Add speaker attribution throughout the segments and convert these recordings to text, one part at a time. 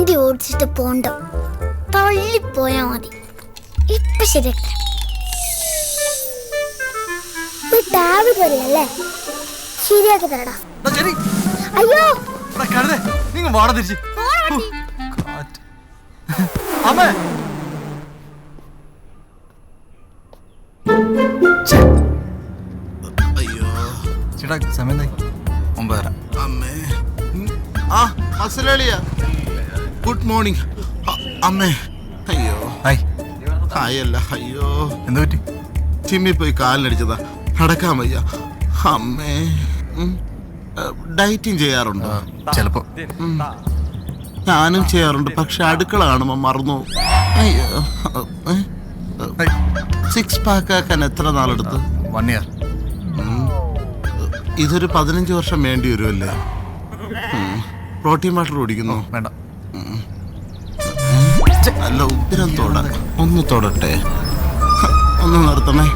Speaker 1: വണ്ടി ഓടിച്ചിട്ട് പോണ്ട, തള്ളിപ്പോയാ മതി. ഇപ്പൊ ശരിയാക്കാം. ടാബ് തരില്ലേ, ശരിയാക്കി തരടാ. അയ്യോ
Speaker 2: നിങ്ങൾ വാട തിരിച്ച് അമ്മേ.
Speaker 3: അയ്യോ
Speaker 2: ചേട്ടാ സമയം 9:30.
Speaker 3: അമ്മേ. അസലാളിയാ, ഗുഡ് മോർണിംഗ്. അമ്മേ. അയ്യോ
Speaker 2: ഹായ്.
Speaker 3: ഹായല്ല, അയ്യോ
Speaker 2: എന്ത് പറ്റി?
Speaker 3: ചിമ്മി പോയി കാലിനടിച്ചതാ, നടക്കാൻ വയ്യ. അമ്മേ. ഡയറ്റിങ് ചെയ്യാറുണ്ടോ?
Speaker 2: ചിലപ്പോ.
Speaker 3: ഞാനും ചെയ്യാറുണ്ട്, പക്ഷെ അടുക്കള കാണുമ്പോ മറന്നു. അയ്യോ. 6 പാക്ക് ആക്കാൻ എത്ര നാളെടുത്ത്?
Speaker 2: 1 year.
Speaker 3: ഇതൊരു 15 വർഷം വേണ്ടി വരുമല്ലേ? പ്രോട്ടീൻ വാട്ടർ കുടിക്കുന്നു?
Speaker 2: വേണ്ട.
Speaker 3: അല്ല, ഉഗ്രം തൊട. ഒന്ന് തൊടട്ടെ, ഒന്ന് നിർത്തണേ.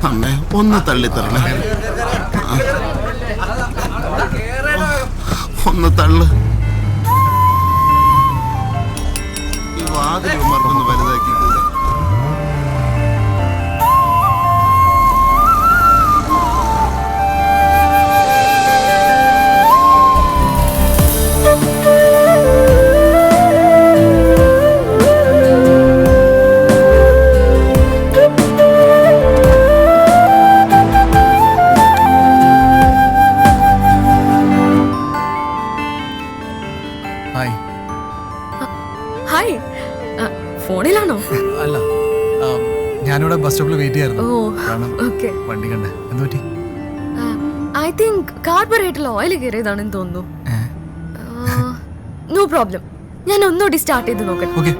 Speaker 3: അമ്മേ, ഒന്ന് തള്ളിത്തരണേ. ഒന്ന് തള്ളു. ഈ വാതിൽ മറക്കൊന്ന് വലുതാക്കി.
Speaker 2: ഹായ്.
Speaker 4: ഹായ്. ഫോണിലാണോ?
Speaker 2: അല്ല, ഞാനിവിടെ ബസ് സ്റ്റോപ്പിൽ വെയിറ്റ് ചെയ്യായിരുന്നു. കാരണം
Speaker 4: ഓക്കെ.
Speaker 2: വണ്ടി കണ്ടേ. എന്ത് പറ്റി?
Speaker 4: ഐ തിങ്ക് കാർബറേറ്ററിൽ ഓയിൽ കയറിയതാണെന്ന് തോന്നുന്നു. നോ പ്രോബ്ലം, ഞാൻ ഒന്നുകൂടി സ്റ്റാർട്ട് ചെയ്ത് നോക്കട്ടെ.
Speaker 2: ഓക്കെ.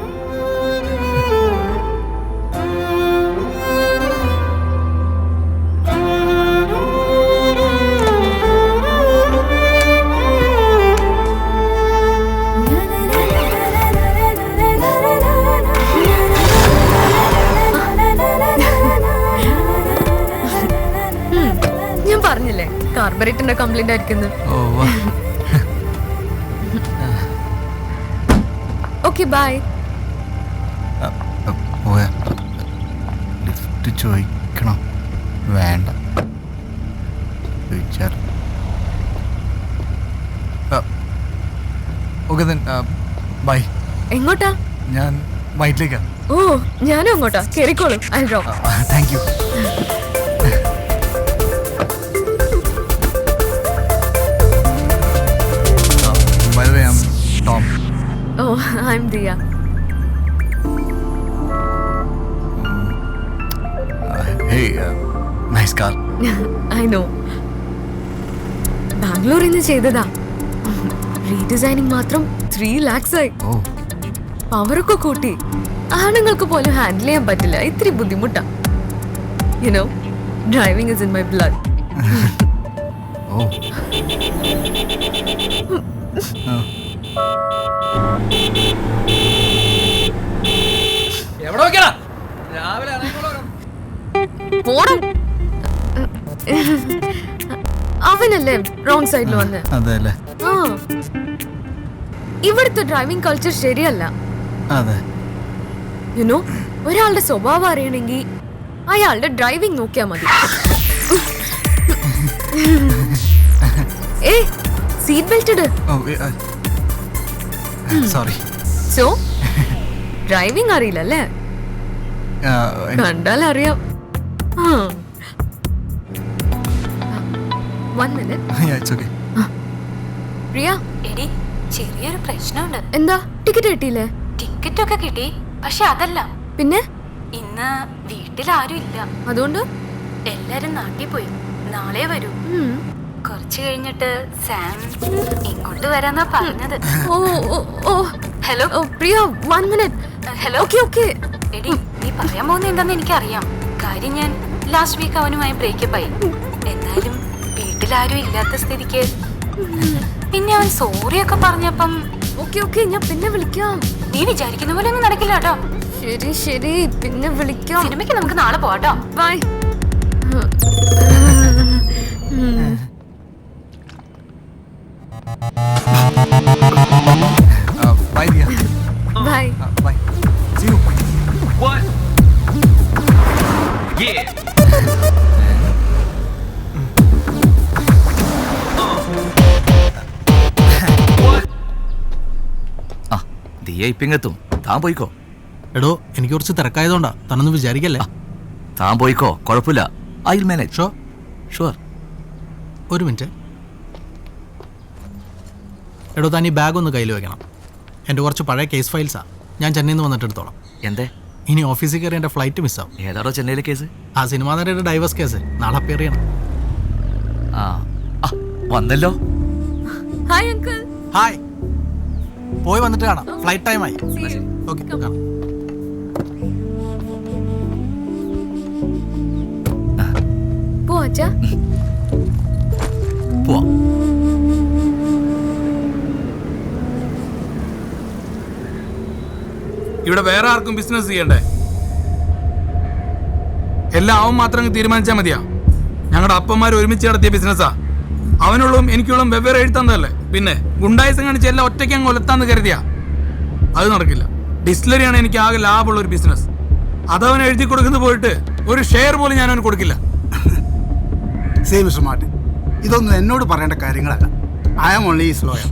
Speaker 4: ഞാൻ പറഞ്ഞില്ലേ കാർബറേറ്ററിന്റെ കംപ്ലൈന്റ് ആയിരിക്കുന്നു. Okay bye.
Speaker 2: പോയാ ലിഫ്റ്റ് ചോദിക്കണോ? വേണ്ട. Okay then bye.
Speaker 4: എങ്ങോട്ടാ?
Speaker 2: ഞാൻ വൈറ്റിലേക്കാ.
Speaker 4: ഓ, ഞാനും അങ്ങോട്ടാ. കേറിക്കോളൂ. I drop.
Speaker 2: Thank you. By the way, I'm Tom.
Speaker 4: Oh, I'm Dia.
Speaker 2: Hey, nice car.
Speaker 4: I know. ബാംഗ്ലൂരിൽ നിന്ന് ചെയ്തതാ. റീഡിസൈനിങ് മാത്രം 3 lakhs ആയി.
Speaker 2: Oh.
Speaker 4: പവറൊക്കെ കൂട്ടി. ആണുങ്ങൾക്ക് പോലും ഹാൻഡിൽ ചെയ്യാൻ പറ്റില്ല, ഇത്തിരി ബുദ്ധിമുട്ടാ. You know, driving is in my blood.
Speaker 2: Oh.
Speaker 4: അവനല്ലേ റോങ് സൈഡിൽ വന്ന്.
Speaker 2: അതെല്ലേ?
Speaker 4: ഇവിടുത്തെ ഡ്രൈവിംഗ് കൾച്ചർ ശരിയല്ല.
Speaker 2: അതെ.
Speaker 4: യുനോ, ഒരാളുടെ സ്വഭാവം അറിയണമെങ്കിൽ അയാളുടെ ഡ്രൈവിംഗ് നോക്കിയാ മതി. ഏ, സീറ്റ് ബെൽറ്റ് ഇട്.
Speaker 2: സോറി.
Speaker 4: സോ ഡ്രൈവിംഗ് അറിയില്ലല്ലേ? കണ്ടാൽ അറിയാം. 1 minute.
Speaker 2: It's okay.
Speaker 4: പ്രിയ,
Speaker 5: എടി, ചെറിയൊരു പ്രശ്നമുണ്ട്.
Speaker 4: എന്താ? ടിക്കറ്റ് കിട്ടിയില്ലേ?
Speaker 5: ടിക്കറ്റ് ഒക്കെ കിട്ടി, പക്ഷെ അതല്ല.
Speaker 4: പിന്നെ
Speaker 5: ഇന്ന് വീട്ടിൽ ആരും ഇല്ല.
Speaker 4: അതുകൊണ്ട്
Speaker 5: എല്ലാരും നാട്ടിൽ പോയി. നാളെ വരൂ. കുറച്ച് കഴിഞ്ഞിട്ട് സാം ഇങ്ങോട്ട് വരാന്നാ പറഞ്ഞത്.
Speaker 4: ഓ ഓ ഓ
Speaker 5: ഹലോ
Speaker 4: പ്രിയ, 1 minute.
Speaker 5: ഹലോ.
Speaker 4: Okay okay.
Speaker 5: എടി, നീ പറയാൻ പോകുന്ന എന്താന്ന് എനിക്കറിയാം. കാര്യം ഞാൻ ലാസ്റ്റ് വീക്ക് അവനുമായി ബ്രേക്കപ്പ് ആയി. എന്നാലും വീട്ടിലാരും ഇല്ലാത്ത സ്ഥിതിക്ക് പിന്നെ അവൻ സോറിയൊക്കെ പറഞ്ഞപ്പം
Speaker 4: ഓക്കെ ഓക്കെ, ഞാൻ പിന്നെ വിളിക്കാം.
Speaker 5: നീ വിചാരിക്കുന്ന പോലെ ഒന്നും നടക്കില്ല കേട്ടോ.
Speaker 4: ശരി ശരി, പിന്നെ വിളിക്കാം.
Speaker 5: സിനിമയ്ക്ക് നമുക്ക് നാളെ പോവാട്ടോ.
Speaker 4: Bye.
Speaker 2: Bye Diya.
Speaker 4: Bye.
Speaker 2: Bye. See you.
Speaker 6: What? Yeah. What?
Speaker 7: ആ ദിയ ഇപ്പിങ്ങെത്തും. താൻ പോയിക്കോ.
Speaker 2: എടോ എനിക്ക് കുറച്ച് തിരക്കായതുകൊണ്ടാ, തന്നൊന്നും വിചാരിക്കല്ലേ.
Speaker 7: താൻ പോയിക്കോ, കുഴപ്പമില്ല. I will manage.
Speaker 2: Show
Speaker 7: sure.
Speaker 2: ഒരു മിനിറ്റ്. എടോ താൻ ഈ ബാഗ് ഒന്ന് കയ്യിൽ വെക്കണം. എൻ്റെ കുറച്ച് പഴയ കേസ് ഫയൽസാ. ഞാൻ ചെന്നൈയിൽ നിന്ന് വന്നിട്ട് എടുത്തോളാം.
Speaker 7: എന്തേ?
Speaker 2: ഇനി ഓഫീസിൽ കയറി എൻ്റെ ഫ്ലൈറ്റ് മിസ്സാവും.
Speaker 7: ഏതാടോ ചെന്നൈയിലെ കേസ്?
Speaker 2: ആ സിനിമാ നടിയുടെ ഡൈവേഴ്സ് കേസ് നാളെ അപ്പിയർ ചെയ്യണം.
Speaker 7: ആ ആ, വന്നല്ലോ.
Speaker 4: Hi uncle.
Speaker 2: ഹായ്. പോയി വന്നിട്ട് കാണാം. ഫ്ലൈറ്റ് ടൈമായി. ഓക്കെ കാണാം.
Speaker 4: പോ അച്ഛാ.
Speaker 7: പോവാം.
Speaker 8: ഇവിടെ വേറെ ആർക്കും ബിസിനസ് ചെയ്യണ്ടേ? എല്ലാം അവൻ മാത്രം തീരുമാനിച്ചാൽ മതിയാ? ഞങ്ങളുടെ അപ്പന്മാർ ഒരുമിച്ച് നടത്തിയ ബിസിനസ്സാ. അവനുള്ളതും എനിക്കുള്ളതും വെവ്വേറെ എഴുത്താന്നല്ലേ. പിന്നെ ഗുണ്ടായിസം കാണിച്ച് എല്ലാം ഒറ്റയ്ക്ക് അങ്ങ് ഒലത്താന്ന് കരുതിയാ അത് നടക്കില്ല. ഡിസ്റ്റിലറിയാണ് എനിക്ക് ആകെ ലാഭമുള്ള ഒരു ബിസിനസ്. അതവൻ എഴുതി കൊടുക്കുന്നത് പോയിട്ട് ഒരു ഷെയർ പോലും ഞാൻ അവന് കൊടുക്കില്ല.
Speaker 9: സേം മിസ്റ്റർ മാർട്ടിൻ, ഇതൊന്നും എന്നോട് പറയേണ്ട കാര്യങ്ങളല്ല. I am only is lawyer.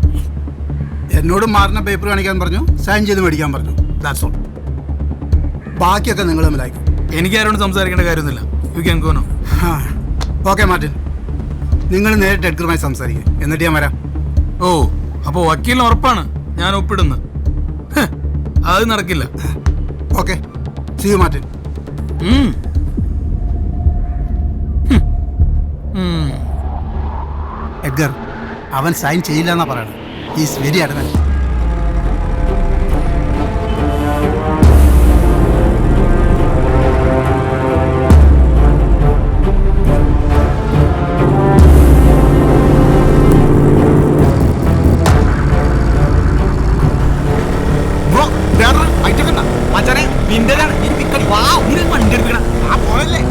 Speaker 9: എന്നോട് മാറുന്ന പേപ്പർ കാണിക്കാൻ പറഞ്ഞു, സൈൻ ചെയ്ത് മേടിക്കാൻ പറഞ്ഞു. That's all. ബാക്കിയൊക്കെ നിങ്ങൾ തമ്മിലായിരിക്കും.
Speaker 8: എനിക്ക് ആരോടും സംസാരിക്കേണ്ട കാര്യമൊന്നുമില്ല. You can go now.
Speaker 9: Okay Martin, നിങ്ങൾ നേരിട്ട് എഡ്ഗറുമായി സംസാരിക്കുക, എന്നിട്ട് ഞാൻ വരാം.
Speaker 8: ഓ, അപ്പോൾ വക്കീലിന് ഉറപ്പാണ് ഞാൻ ഒപ്പിടുന്നു? അത് നടക്കില്ല.
Speaker 9: Okay, see you Martin. Edgar, അവൻ സൈൻ ചെയ്യില്ല എന്നാ പറയണത്. Is very adamant.
Speaker 6: മച്ചാനെ നിന്റെതാണ്. വണ്ടി എടുക്കണം. ആ പോയല്ലേ.